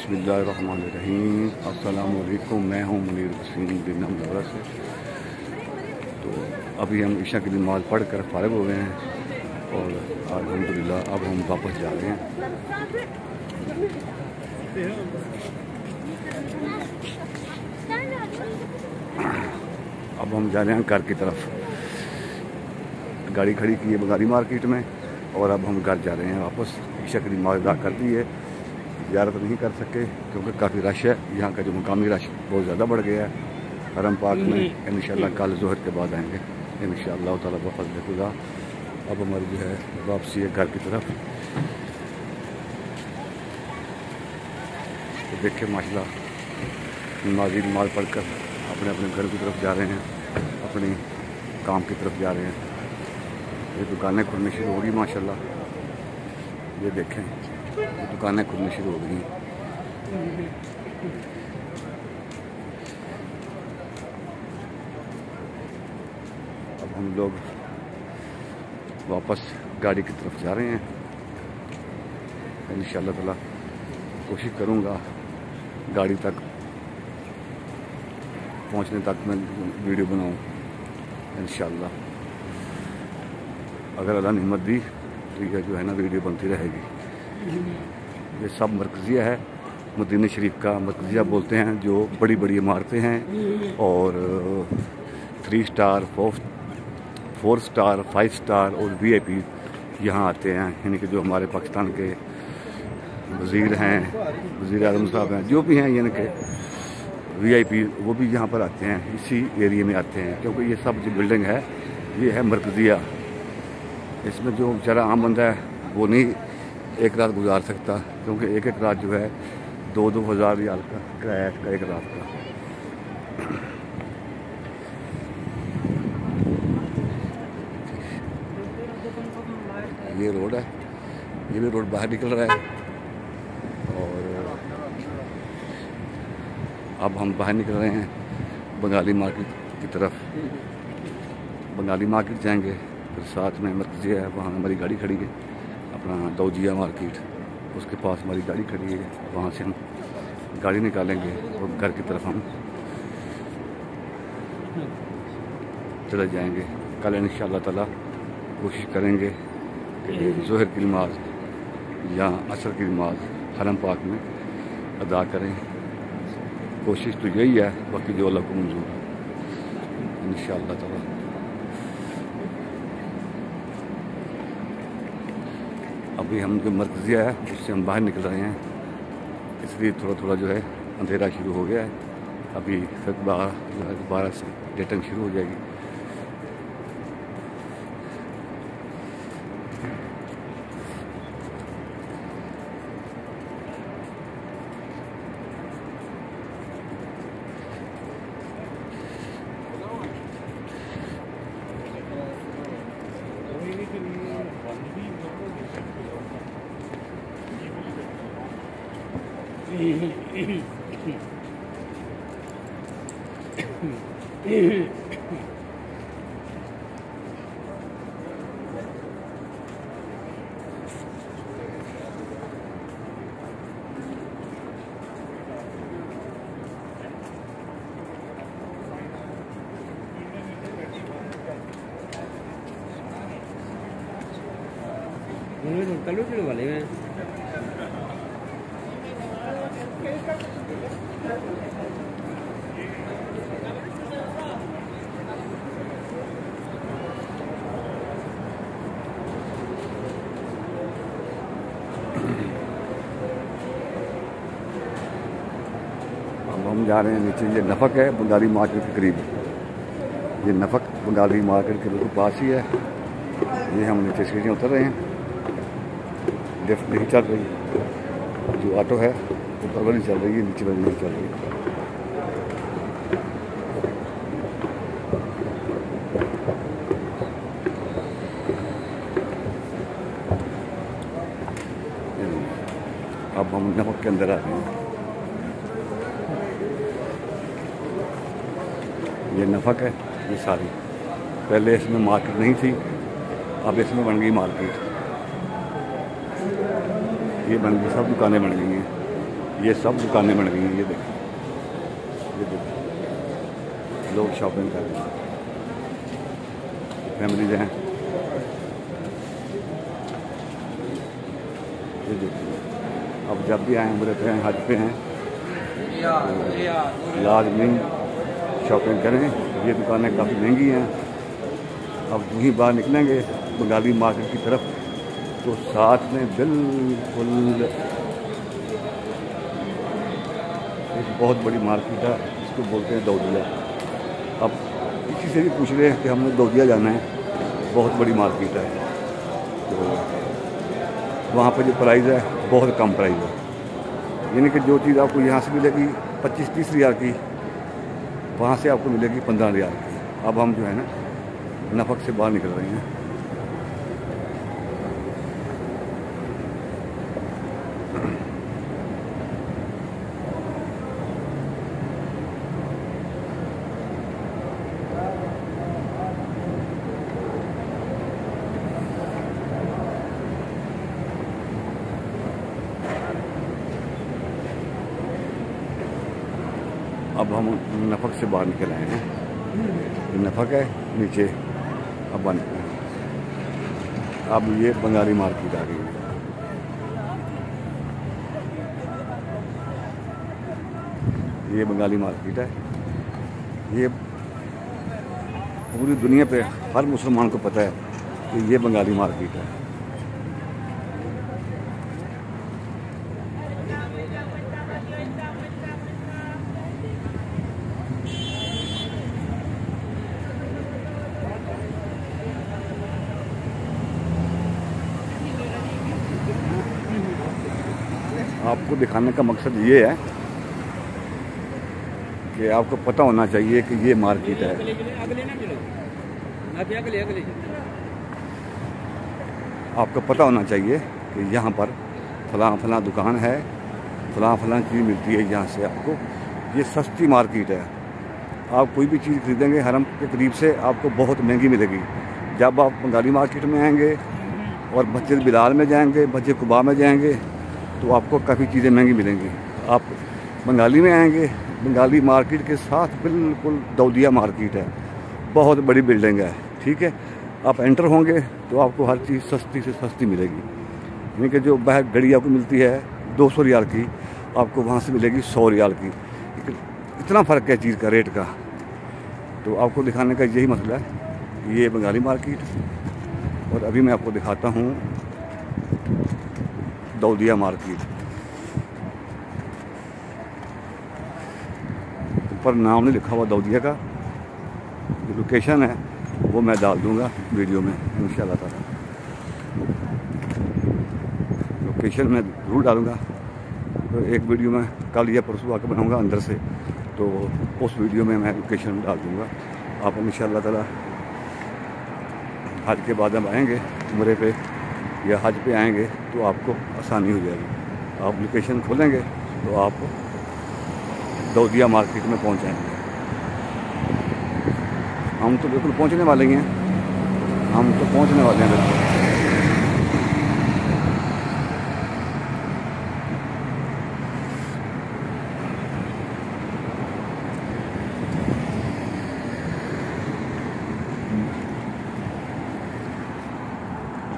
बिस्मिल्लाहिर्रहमानिर्रहीम। अस्सलाम वालेकुम। मैं हूँ मुनीर वसीम बिन अमदारा से। तो अभी हम ईशा की नमाज़ पढ़ कर फ़ारिग हो गए हैं और अल्हम्दुलिल्लाह अब हम वापस जा रहे हैं। अब हम जा रहे हैं घर की तरफ। गाड़ी खड़ी की है बंगाली मार्केट में और अब हम घर जा रहे हैं वापस। ईशा की नमाज़ अदा कर दी है। ज़ियारत नहीं कर सके क्योंकि काफ़ी रश है। यहाँ का जो मुकामी रश बहुत ज़्यादा बढ़ गया है हरम पाक में। इंशाअल्लाह कल ज़ोहर के बाद आएंगे इंशाअल्लाह ताला बफ़ज़्ल खुदा। अब हमारी जो है वापसी है घर की तरफ। तो देखें माशाल्लाह नमाज पढ़कर अपने अपने घर की तरफ जा रहे हैं, अपनी काम की तरफ जा रहे हैं। ये दुकानें खुलनी शुरू होगी माशाल्लाह। ये देखें ये दुकानें खुलनी शुरू हो गई। अब हम लोग वापस गाड़ी की तरफ जा रहे हैं। इंशाअल्लाह ताला कोशिश करूँगा गाड़ी तक पहुँचने तक मैं वीडियो बनाऊँ इंशाअल्लाह। अगर अल्लाह ने हिम्मत दी तो ये जो है ना वीडियो बनती रहेगी। ये सब मरकज़िया है मदीना शरीफ का। मरकज़िया बोलते हैं जो बड़ी बड़ी इमारतें हैं और 3 स्टार 4 स्टार 5 स्टार और VIP यहाँ आते हैं। यानी कि जो हमारे पाकिस्तान के वज़ीर हैं, वज़ीर आज़म साहब हैं, जो भी हैं यानी कि VIP वो भी यहाँ पर आते हैं, इसी एरिया में आते हैं। क्योंकि ये सब जो बिल्डिंग है ये है मरकज़िया। इसमें जो बेचारा आम बंदा है वो नहीं एक रात गुजार सकता क्योंकि एक रात जो है 2-2 हज़ार रियाल का किराया का एक रात का। ये रोड है, ये भी रोड बाहर निकल रहा है और अब हम बाहर निकल रहे हैं बंगाली मार्केट की तरफ। बंगाली मार्केट जाएंगे फिर साथ में मरकज़िया है, वहाँ हमारी गाड़ी खड़ी है अपना दौजिया मार्केट, उसके पास हमारी गाड़ी खड़ी है। वहाँ से हम गाड़ी निकालेंगे और घर की तरफ हम चले जाएंगे। कल इंशाअल्लाह ताला कोशिश करेंगे कि ज़ोहर की नमाज़ या असर की नमाज़ हरम पाक में अदा करें। कोशिश तो यही है, बाकी जो अल्लाह को मंजूर है इंशाअल्लाह ताला। अभी हम जो मरकज़िया है उससे हम बाहर निकल रहे हैं, इसलिए थोड़ा थोड़ा जो है अंधेरा शुरू हो गया है। अभी फिर 12 से डेटिंग शुरू हो जाएगी। वाले में अब हम जा रहे हैं नीचे। ये नफक है बंगाली मार्केट के करीब। ये नफक बंगाली मार्केट के बिल्कुल पास ही है। ये हम नीचे सीढ़ियाँ उतर रहे हैं। लिफ्ट नहीं चल रही, जो ऑटो है ऊपर वाली चल रही है, नीचे वाली नहीं चल रही। अब हम नमक के अंदर आ गए हैं। ये नफक है ये सारी। पहले इसमें मार्केट नहीं थी, अब इसमें बन गई मार्केट। ये बन गई, सब दुकानें बन गई हैं। ये सब दुकानें बन गई हैं। ये देखिए, लोग शॉपिंग कर रहे हैं, फैमिलीज हैं। ये देखिए, अब जब भी आए उम्र पे हैं, हज पे हैं, लाजमी शॉपिंग करें। ये दुकानें काफ़ी महंगी हैं। अब वहीं बाहर निकलेंगे बंगाली मार्केट की तरफ, तो साथ में बिल्कुल एक बहुत बड़ी मार्केट है, इसको बोलते हैं दौदिया। अब किसी से भी पूछ रहे हैं कि हमने दौदिया जाना है, बहुत बड़ी मार्केट है। तो वहाँ पर जो प्राइस है बहुत कम प्राइस है, यानी कि जो चीज़ आपको यहाँ से मिलेगी 25-30 रियाल की, वहाँ से आपको मिलेगी 15 रियाल की। अब हम जो है ना नफक से बाहर निकल रहे हैं। अब हम नफक से बाहर निकल आए हैं। ये नफक है नीचे, अब बंद है। अब ये बंगाली मार्केट आ गई है। ये बंगाली मार्केट है। ये पूरी दुनिया पे हर मुसलमान को पता है कि ये बंगाली मार्केट है। आपको दिखाने का मकसद ये है कि आपको पता होना चाहिए कि ये मार्केट है। आपको पता होना चाहिए कि यहाँ पर फलां दुकान है, फलां चीज़ मिलती है यहाँ से आपको। ये सस्ती मार्केट है। आप कोई भी चीज़ खरीदेंगे हरम के करीब से आपको बहुत महंगी मिलेगी। जब आप बंगाली मार्केट में आएंगे और मस्जिद बिलाल में जाएंगे, मस्जिद कुबा में जाएंगे, तो आपको काफ़ी चीज़ें महंगी मिलेंगी। आप बंगाली में आएंगे, बंगाली मार्केट के साथ बिल्कुल दौदिया मार्केट है, बहुत बड़ी बिल्डिंग है, ठीक है। आप एंटर होंगे तो आपको हर चीज़ सस्ती से सस्ती मिलेगी। यानी कि जो बाहर घड़ी आपको मिलती है 200 रियाल की, आपको वहाँ से मिलेगी 100 रियाल की। इतना फ़र्क है चीज़ का, रेट का। तो आपको दिखाने का यही मसला है, ये बंगाली मार्केट। और अभी मैं आपको दिखाता हूँ दौदिया मार्केट। ऊपर नाम नहीं लिखा हुआ दौदिया का, जो लोकेशन है वो मैं डाल दूंगा वीडियो में इंशाल्लाह ताला। लोकेशन मैं ज़रूर डालूंगा। तो एक वीडियो में कल या परसों आकर बनाऊंगा अंदर से, तो उस वीडियो में मैं लोकेशन डाल दूंगा। आप इंशाल्लाह ताला हज के बाद हम आएँगे उम्रे पे या हज पे आएंगे तो आपको आसानी हो जाएगी। आप लोकेशन खोलेंगे तो आप दौदिया मार्केट में पहुंच जाएंगे। हम तो बिल्कुल पहुंचने वाले हैं, हम तो पहुंचने वाले हैं बिल्कुल।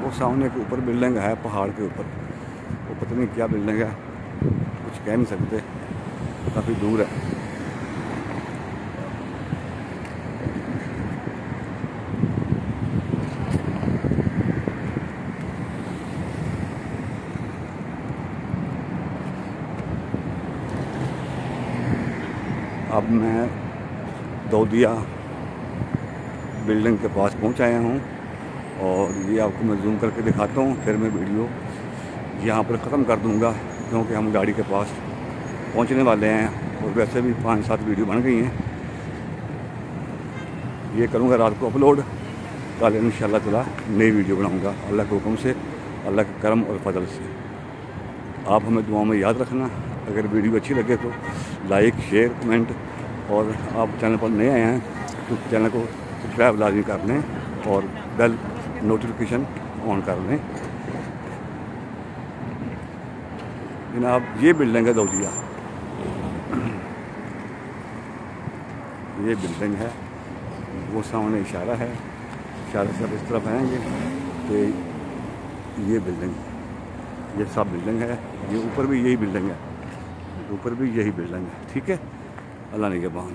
वो सामने के ऊपर बिल्डिंग है, पहाड़ के ऊपर, वो पता नहीं क्या बिल्डिंग है, कुछ कह नहीं सकते, काफ़ी दूर है। अब मैं दौदिया बिल्डिंग के पास पहुंच आया हूं और ये आपको मैं जूम करके दिखाता हूं। फिर मैं वीडियो यहाँ पर ख़त्म कर दूंगा, क्योंकि हम गाड़ी के पास पहुंचने वाले हैं और वैसे भी 5-7 वीडियो बन गई हैं। ये करूंगा रात को अपलोड, कल इंशाल्लाह ताला नई वीडियो बनाऊंगा अल्लाह के हुक्म से, अल्लाह के करम और फजल से। आप हमें दुआ में याद रखना। अगर वीडियो अच्छी लगे तो लाइक, शेयर, कमेंट, और आप चैनल पर नए आए हैं तो चैनल को सब्सक्राइब लाजमी कर लें और बेल नोटिफिकेशन ऑन कर लें। जनाब ये बिल्डिंग है दौजिया, ये बिल्डिंग है, वो सामने इशारा है, इशारे से अब इस तरफ आएंगे तो ये बिल्डिंग, ये सब बिल्डिंग है, ये ऊपर भी यही बिल्डिंग है, ऊपर भी यही बिल्डिंग है। ठीक है, अल्लाह निगहबान।